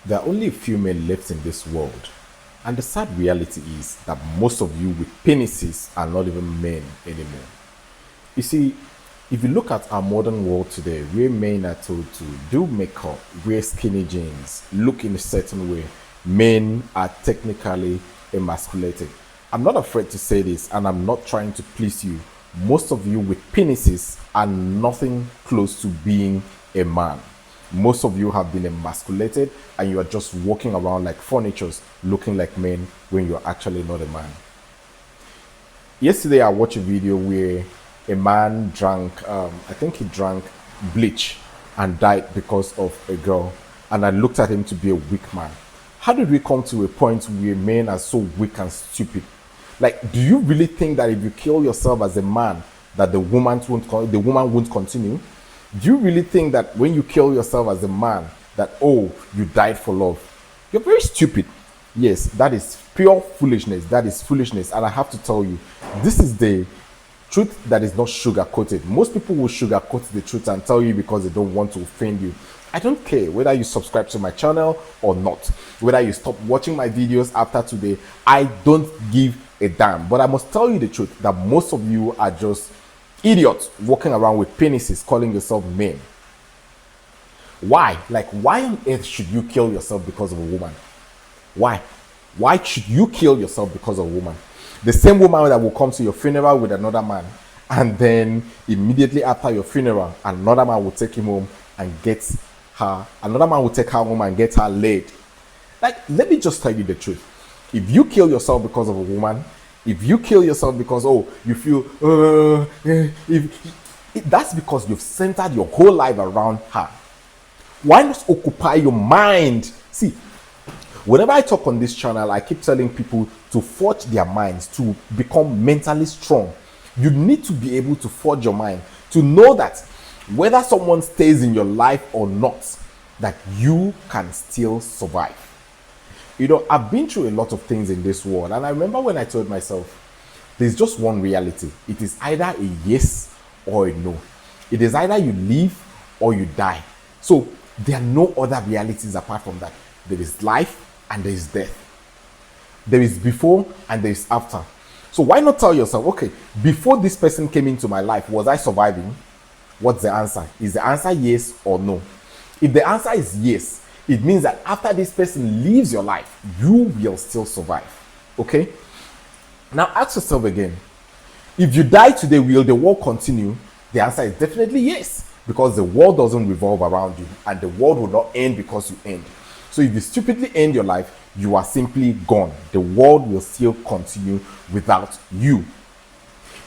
There are only a few men left in this world. And the sad reality is that most of you with penises are not even men anymore. You see, if you look at our modern world today, where men are told to do makeup, wear skinny jeans, look in a certain way, men are technically emasculated. I'm not afraid to say this, and I'm not trying to please you. Most of you with penises are nothing close to being a man. Most of you have been emasculated and you are just walking around like furnitures looking like men when you're actually not a man. Yesterday I watched a video where a man drank, I think he drank bleach and died because of a girl. And I looked at him to be a weak man. How did we come to a point where men are so weak and stupid? Like, do you really think that if you kill yourself as a man, that the woman won't continue? Do you really think that when you kill yourself as a man, that, oh, you died for love? You're very stupid. Yes, that is pure foolishness. That is foolishness. And I have to tell you, this is the truth that is not sugar-coated. Most people will sugar-coat the truth and tell you because they don't want to offend you. I don't care whether you subscribe to my channel or not, whether you stop watching my videos after today. I don't give a damn. But I must tell you the truth that most of you are just idiots walking around with penises calling yourself men. Why? Like, why on earth should you kill yourself because of a woman? Why? Why should you kill yourself because of a woman? The same woman that will come to your funeral with another man, and then immediately after your funeral, another man will take him home and get her, another man will take her home and get her laid. Like, let me just tell you the truth. If you kill yourself because of a woman, if you kill yourself because, oh, you feel, that's because you've centered your whole life around her. Why not occupy your mind? See, whenever I talk on this channel, I keep telling people to forge their minds, to become mentally strong. You need to be able to forge your mind, to know that whether someone stays in your life or not, that you can still survive. You know, I've been through a lot of things in this world, and I remember when I told myself, there's just one reality. It is either a yes or a no. It is either you live or you die. So there are no other realities apart from that. There is life and there is death. There is before and there is after. So why not tell yourself, okay, before this person came into my life, was I surviving? What's the answer? Is the answer yes or no? If the answer is yes, it means that after this person leaves your life, you will still survive. Okay? Now ask yourself again, if you die today, will the world continue? The answer is definitely yes, because the world doesn't revolve around you and the world will not end because you end. So if you stupidly end your life, you are simply gone. The world will still continue without you.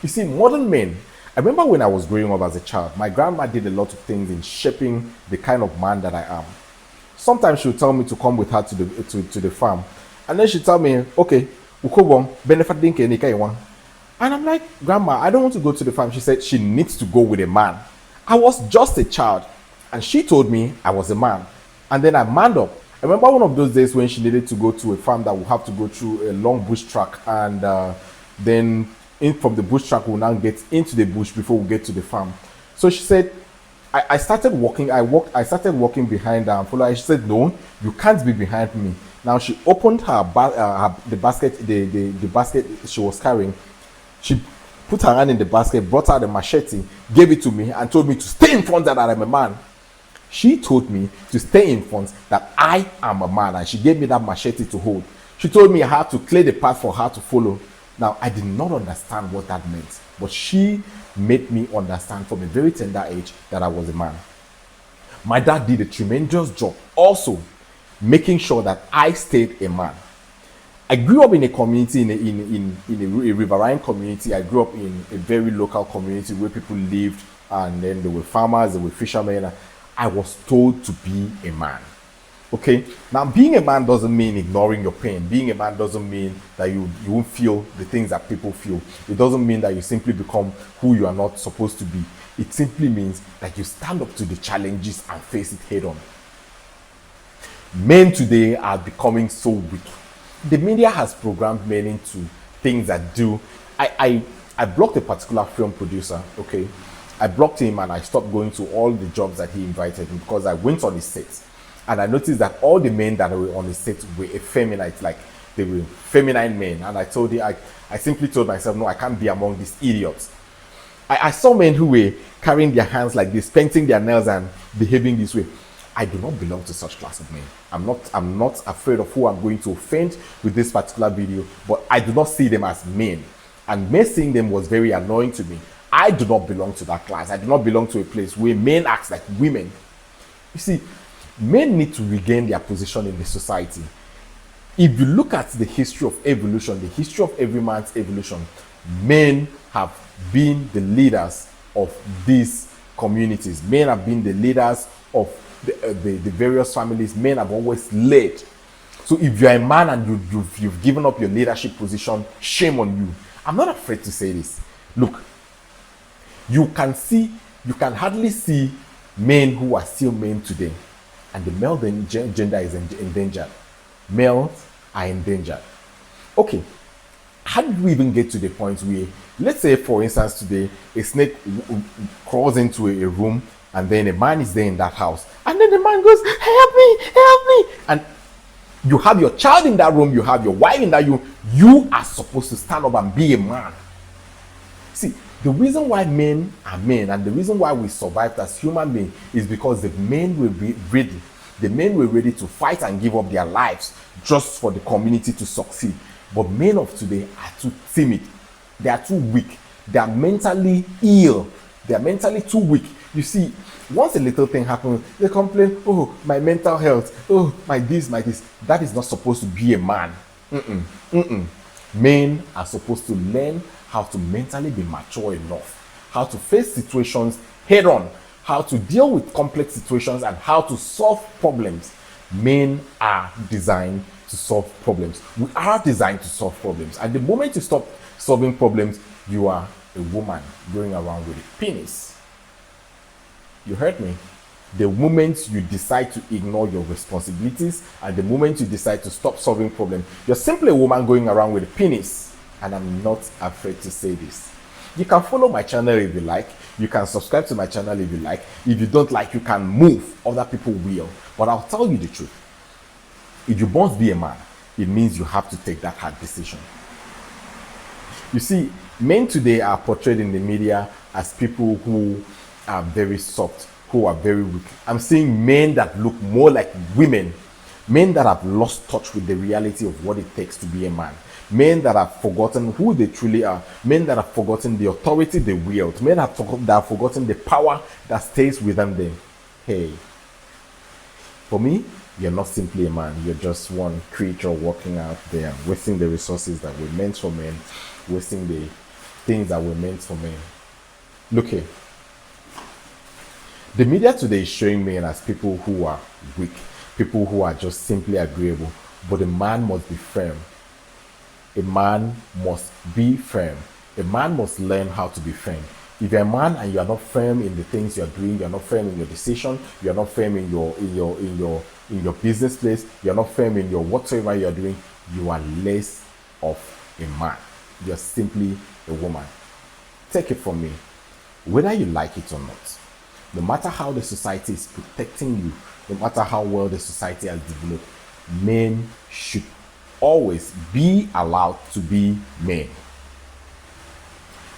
You see, modern men, I remember when I was growing up as a child, my grandma did a lot of things in shaping the kind of man that I am. Sometimes she would tell me to come with her to the farm, and then she'd tell me, okay, and I'm like, Grandma, I don't want to go to the farm. She said she needs to go with a man. I was just a child, and she told me I was a man, and then I manned up. I remember one of those days when she needed to go to a farm that would have to go through a long bush track, and then from the bush track we'll now get into the bush before we get to the farm. So she said, I started walking. I started walking behind her and followed her. She said, no, you can't be behind me. Now she opened the basket she was carrying. She put her hand in the basket, brought out the machete, gave it to me, and told me to stay in front that I'm a man. She told me to stay in front, that I am a man, and she gave me that machete to hold. She told me I had to clear the path for her to follow. Now, I did not understand what that meant, but she made me understand from a very tender age that I was a man. My dad did a tremendous job also making sure that I stayed a man. I grew up in a community, in a riverine community. I grew up in a very local community where people lived, and then there were farmers, there were fishermen. I was told to be a man. Okay, now being a man doesn't mean ignoring your pain. Being a man doesn't mean that you won't feel the things that people feel. It doesn't mean that you simply become who you are not supposed to be. It simply means that you stand up to the challenges and face it head on. Men today are becoming so weak. The media has programmed men into things that do. I blocked a particular film producer, okay? I blocked him and I stopped going to all the jobs that he invited me because I went on his set. And I noticed that all the men that were on the set were effeminate, like they were feminine men. And I simply told myself, no, I can't be among these idiots. I saw men who were carrying their hands like this, painting their nails and behaving this way. I do not belong to such class of men. I'm not afraid of who I'm going to offend with this particular video, but I do not see them as men. And me seeing them was very annoying to me. I do not belong to that class. I do not belong to a place where men act like women. You see, men need to regain their position in the society. If you look at the history of evolution, the history of every man's evolution, men have been the leaders of these communities. Men have been the leaders of the various families. Men have always led. So if you're a man and you've given up your leadership position, shame on you. I'm not afraid to say this. Look, you can hardly see men who are still men today, and the male gender is endangered. Males are endangered. Okay, how did we even get to the point where, let's say for instance today, a snake crawls into a room, and then a man is there in that house, and then the man goes, help me, and you have your child in that room, you have your wife in that room, you are supposed to stand up and be a man. See, the reason why men are men and the reason why we survived as human beings is because the men were ready. The men were ready to fight and give up their lives just for the community to succeed. But men of today are too timid. They are too weak. They are mentally ill. They are mentally too weak. You see, once a little thing happens, they complain, oh, my mental health, oh, my this. That is not supposed to be a man. Men are supposed to learn how to mentally be mature enough, how to face situations head on, how to deal with complex situations, and how to solve problems. Men are designed to solve problems. We are designed to solve problems. And the moment you stop solving problems, you are a woman going around with a penis. You heard me? The moment you decide to ignore your responsibilities and the moment you decide to stop solving problems, you're simply a woman going around with a penis. And I'm not afraid to say this. You can follow my channel if you like. You can subscribe to my channel if you like. If you don't like, you can move. Other people will. But I'll tell you the truth. If you must be a man, it means you have to take that hard decision. You see, men today are portrayed in the media as people who are very soft, who are very weak. I'm seeing men that look more like women. Men that have lost touch with the reality of what it takes to be a man. Men that have forgotten who they truly are. Men that have forgotten the authority they wield. Men that have forgotten the power that stays within them. Hey, for me, you're not simply a man. You're just one creature walking out there, wasting the resources that were meant for men, wasting the things that were meant for men. Look here. The media today is showing men as people who are weak, people who are just simply agreeable. But a man must be firm. A man must be firm. A man must learn how to be firm. If you're a man and you are not firm in the things you're doing, you're not firm in your decision, you're not firm in your business place, you're not firm in your whatsoever you're doing, you are less of a man. You're simply a woman. Take it from me. Whether you like it or not, no matter how the society is protecting you, no matter how well the society has developed, men should always be allowed to be men.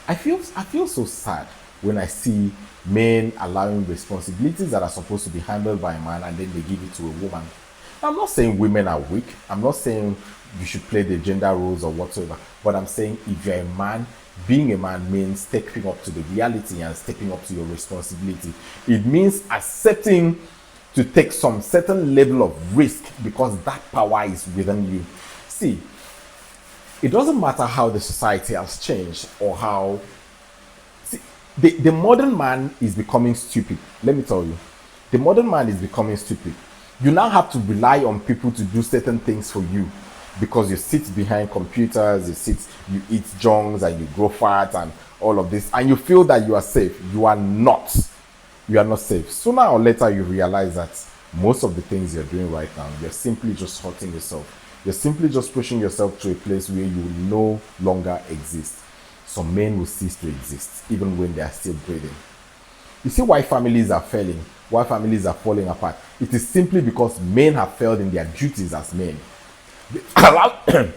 I feel so sad when I see men allowing responsibilities that are supposed to be handled by a man and then they give it to a woman. I'm not saying women are weak. I'm not saying you should play the gender roles or whatsoever. But I'm saying if you're a man, being a man means stepping up to the reality and stepping up to your responsibility. It means accepting to take some certain level of risk because that power is within you. See, it doesn't matter how the society has changed or how... See, the modern man is becoming stupid. Let me tell you. The modern man is becoming stupid. You now have to rely on people to do certain things for you because you sit behind computers, you eat junks and you grow fat and all of this, and you feel that you are safe. You are not. You are not safe. Sooner or later, you realize that most of the things you're doing right now, you're simply just hurting yourself. You're simply just pushing yourself to a place where you will no longer exist. Some men will cease to exist, even when they are still breathing. You see why families are failing, why families are falling apart. It is simply because men have failed in their duties as men. They've allowed,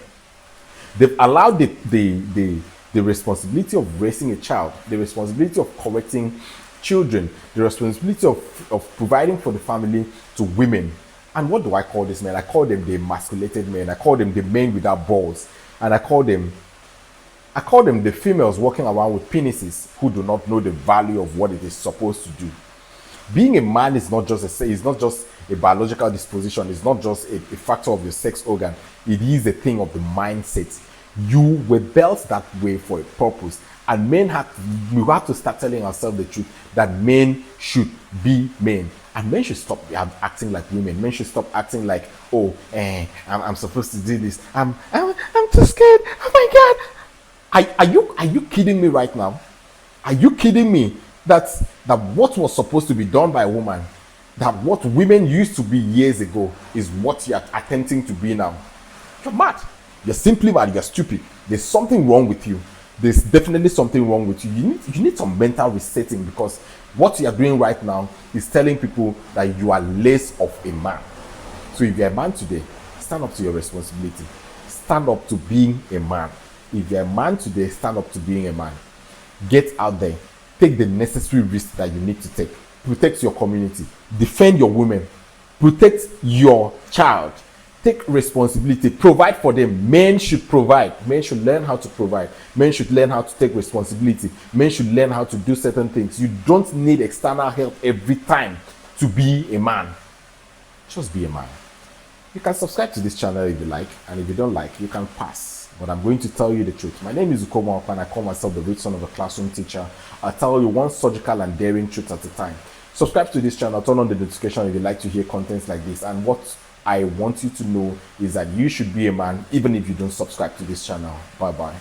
they've allowed the responsibility of raising a child, the responsibility of correcting children, the responsibility of providing for the family to women. And what do I call these men? I call them the emasculated men. I call them the men without balls. And I call them the females walking around with penises who do not know the value of what it is supposed to do. Being a man is not just a biological disposition. It's not just a factor of your sex organ. It is a thing of the mindset. You were built that way for a purpose, and we have to start telling ourselves the truth that men should be men, and men should stop acting like women. Men should stop acting like, I'm supposed to do this. I'm too scared. Oh my God! Are you kidding me right now? Are you kidding me that what was supposed to be done by a woman, that what women used to be years ago, is what you are attempting to be now? You're mad. You're simply mad. You're stupid. There's something wrong with you. There's definitely something wrong with you. You need some mental resetting, because what you are doing right now is telling people that you are less of a man. So if you're a man today, stand up to your responsibility. Stand up to being a man. If you're a man today, stand up to being a man. Get out there. Take the necessary risks that you need to take. Protect your community. Defend your women. Protect your child. Take responsibility. Provide for them. Men should provide. Men should learn how to provide. Men should learn how to take responsibility. Men should learn how to do certain things. You don't need external help every time to be a man. Just be a man. You can subscribe to this channel if you like, and if you don't like, you can pass. But I'm going to tell you the truth. My name is Ukomo, and I call myself the rich son of a classroom teacher. I'll tell you one surgical and daring truth at a time. Subscribe to this channel, turn on the notification if you like to hear contents like this. And what I want you to know is that you should be a man even if you don't subscribe to this channel. Bye bye.